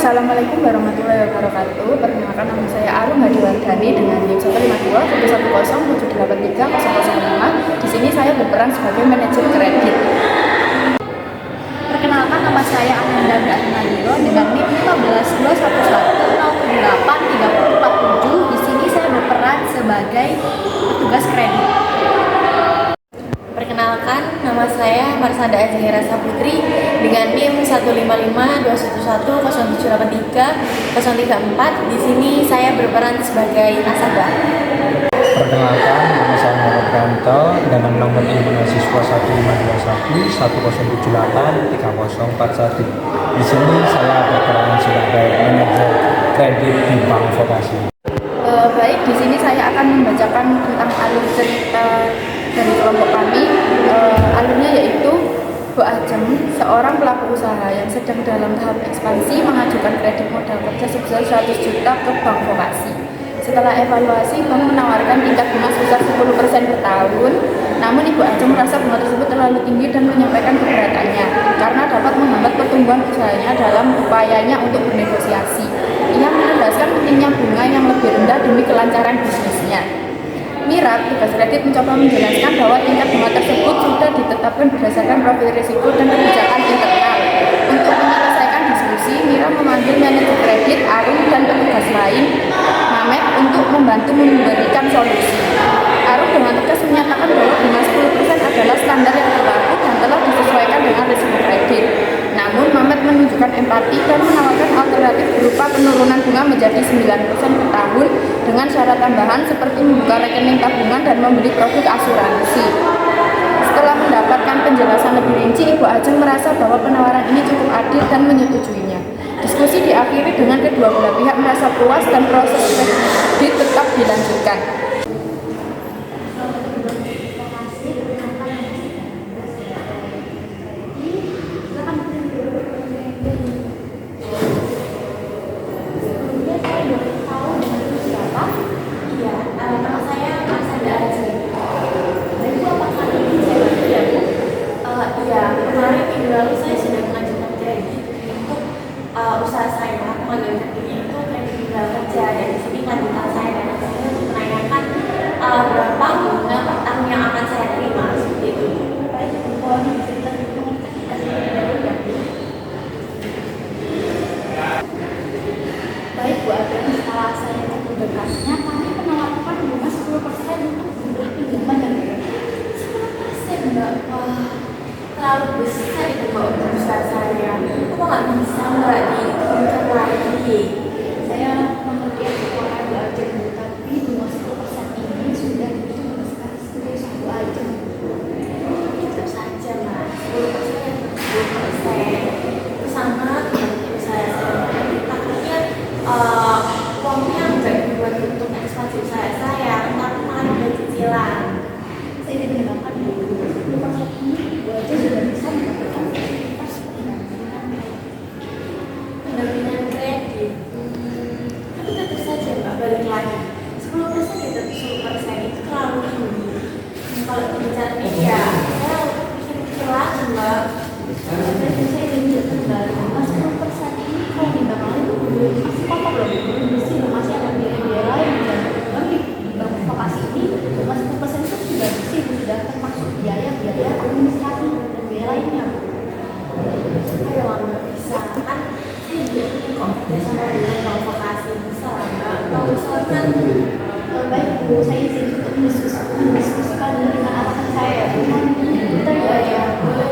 Assalamualaikum warahmatullahi wabarakatuh. Perkenalkan, nama saya Arum Hadiwardani dengan NIM 152 110 783 005. Di sini saya berperan sebagai manajer kredit. Perkenalkan, nama saya Ananda Nadiro dengan NIM 15211083047. Di sini saya berperan sebagai petugas kredit. Perkenalkan, nama saya Marsanda Azhira Saputri dengan NIM 1552110783034. Di sini saya berperan sebagai nasabah. Perkenalkan, nama saya Muhammad Ranto dengan nomor induk mahasiswa 1521-3078-3041. Di sini saya berperan sebagai manajer kredit di Bank Vokasi. Baik, di sini saya akan membacakan tentang alur cerita dari kelompok kami. Alurnya yaitu Bu Ajeng, seorang pelaku usaha yang sedang dalam tahap ekspansi, mengajukan kredit modal kerja sebesar 100 juta ke Bank Vokasi. Setelah evaluasi, bank menawarkan tingkat bunga sebesar 10% per tahun. Namun Ibu Ajeng merasa bunga tersebut terlalu tinggi dan menyampaikan keberatannya karena dapat menghambat pertumbuhan usahanya dalam upayanya untuk bernegosiasi. Ia menegaskan pentingnya bunga yang lebih rendah demi kelancaran bisnisnya. Mira, petugas kredit, mencoba menjelaskan bahwa tingkat bunga tersebut sudah ditetapkan berdasarkan profil risiko dan kebijakan internal. Untuk menyelesaikan diskusi, Mira memanggil manajer kredit, Arum, dan petugas lain, Mamet, untuk membantu memberikan solusi. Arum dengan tegas menyatakan bahwa bunga 10% adalah standar yang berlaku dan telah disesuaikan dengan risiko kredit. Namun Mamet menunjukkan empati dan menawarkan alternatif berupa penurunan bunga menjadi 9% per tahun dengan syarat tambahan seperti membuka rekening tabungan dan membeli produk asuransi. Setelah mendapatkan penjelasan lebih rinci, Ibu Ajeng merasa bahwa penawaran ini cukup adil dan menyetujuinya. Diskusi diakhiri dengan kedua belah pihak merasa puas dan proses kredit tetap dilanjutkan. Lalu saya sudah mengajukan kredit untuk usaha saya, magang kerjanya itu kredit modal kerja, dan di sini lanjutan saya dan saya untuk menanyakan berapa bunga per tahun yang akan saya terima seperti itu. Baik Bu Adrian, setelah saya berkasnya, kami menawarkan bunga 10% untuk jumlah pinjaman dan 10% Mbak, terlalu besar itu Mbak untuk usaha saya. Aku nggak bisa Mbak diturunkan lagi. saya mengerti sekolah Bu Adrian, tapi bunga 10% ini sudah dibebaskan sebagai usaha Bu Adrian. Itu saja Mas, 10% untuk 10% itu sangat membantu usaha saya. Tapi takutnya uangnya nggak dibuat untuk ekspansi usaha saya, tapi malah ada cicilan. Saya tidak menambahkan bunga 10% ini Bu Adrian sudah bisa mendapatkan fasilitas pendampingan kredit. Tapi tetap saja Mbak, balik lagi 10% ya, tetap 10% itu terlalu tinggi. Kalau bicara media, saya pikir-pikir lagi Mbak. saya ingin menjelaskan kembali bunga 10% ini kalau dibangun itu masih kotor loh, belum bersih loh, masih ada biaya-biaya lain dan bagi Bank Vokasi ini bunga 10% itu sudah bersih, sudah termasuk biaya-biaya administrasi dan biaya lainnya. Ayo Mbak, bisa kan saya juga punya kontak sama dengan Bank Vokasi, bisa lah Mbak. Kalau misalkan Baik Bu, saya izin untuk mendiskusikan dengan atasan saya ya Bu. Kita ya boleh.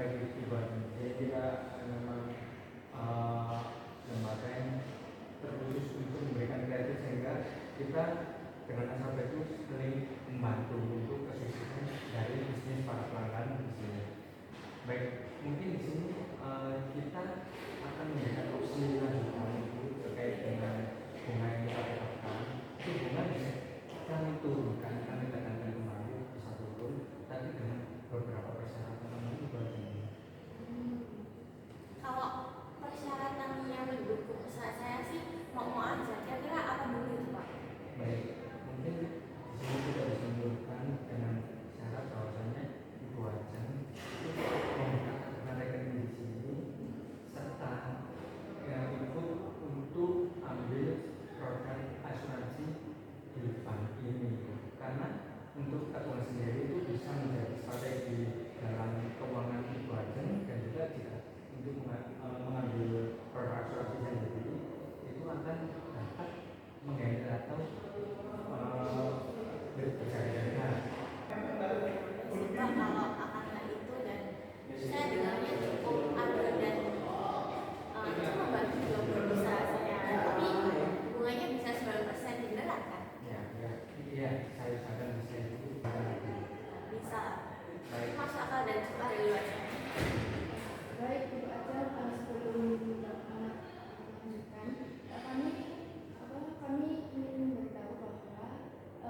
kredit dibuat. Jadi kita memang lembaga yang terkhusus untuk memberikan kredit, sehingga kita dengan nasabah itu saling membantu untuk kesuksesan dari bisnis para pelanggan di sini. Baik, mungkin di sini kita akan memberikan opsi lanjutan itu terkait dengan bunga yang kita tetapkan. Itu bunga bisa kami turunkan, kami tekankan kembali bisa turun, tapi dengan beberapa persyaratan namanya buat ini. Kalau persyaratan yang mendukung usaha saya sih mau aja. Kira-kira apa dulu itu Pak? Baik, mungkin di sini kita bisa menurunkan dengan syarat bahwasanya Ibu Ajeng itu membuka rekening di sini serta ikut untuk ambil produk asuransi di bank ini, karena untuk tabungan sendiri itu bisa menjadi strategi dalam keuangan Ibu Ajeng, dan juga jika untuk mengambil produk asuransi sendiri itu akan dapat menghemat atau berjaga-jaga. Pak, kalau akan hal itu dan saya dengarnya cukup adil dan itu membantu juga berusaha saya, tapi bunganya bisa 9% beneran kan? Iya, saya sadar bisa itu. Bisa. Baik. Masuk akal dan cepat dari luar sana. Baik, Ibu Ajeng, sebelum lanjutkan, kami ingin memberitahu bahwa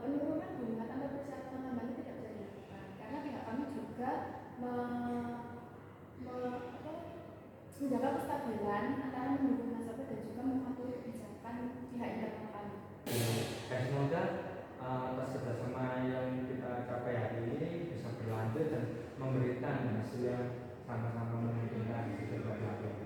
penurunan bunga tanpa bersyarat penambahan tidak bisa dilakukan, karena pihak kami juga menjaga kestabilan antara mendukung nasabah dan juga mematuhi kebijakan pihak internal kami. Dan semoga atas kerjasama yang kita capai hari ini bisa berlanjut dan memberikan hasil yang sama-sama menguntungkan di kedua belah pihak.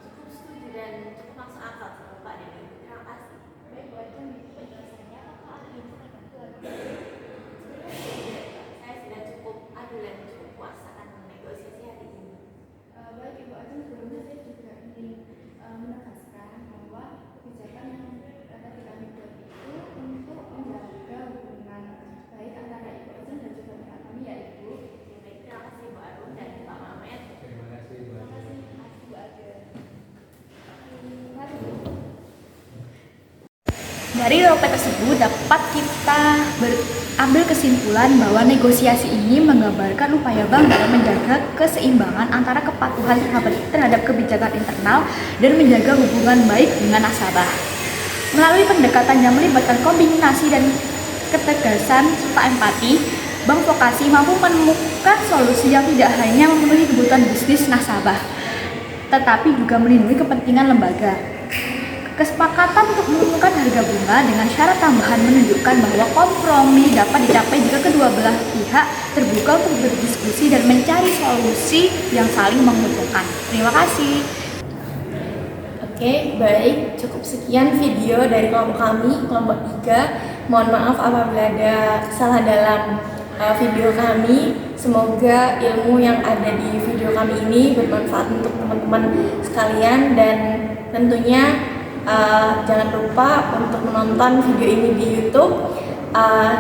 Cukup setuju dan cukup masuk akal sama Pak dan Ibu. Terima kasih. Baik, Bu Ajeng, penjelasannya apakah ada yang saya bantu lagi? Saya sudah cukup adil dan cukup puas akan negosiasi hari ini. Baik, Ibu Ajeng, sebelumnya saya juga ingin menegaskan bahwa kebijakan yang tadi kami buat itu untuk menjaga hubungan baik antara Ibu Ajeng dan juga pihak kami, ya Ibu. Baik, terima kasih Bu Arum dan Pak Mamet. Terima kasih Bu Terima Ajeng. kasih, Bu Ajeng. Dari loket tersebut dapat kita ambil kesimpulan bahwa negosiasi ini menggambarkan upaya bank dalam menjaga keseimbangan antara kepatuhan sahabat terhadap kebijakan internal dan menjaga hubungan baik dengan nasabah. Melalui pendekatan yang melibatkan kombinasi dan ketegasan serta empati, Bank Vokasi mampu menemukan solusi yang tidak hanya memenuhi kebutuhan bisnis nasabah, tetapi juga melindungi kepentingan lembaga. Kesepakatan untuk menurunkan harga bunga dengan syarat tambahan menunjukkan bahwa kompromi dapat dicapai jika kedua belah pihak terbuka untuk berdiskusi dan mencari solusi yang saling menguntungkan. Terima kasih. Oke, baik. Cukup sekian video dari kelompok kami, kelompok 3. Mohon maaf apabila ada salah dalam video kami. Semoga ilmu yang ada di video kami ini bermanfaat untuk teman-teman sekalian, dan tentunya jangan lupa untuk menonton video ini di YouTube,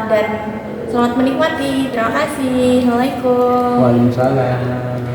dan selamat menikmati. Terima kasih. Assalamualaikum. Waalaikumsalam.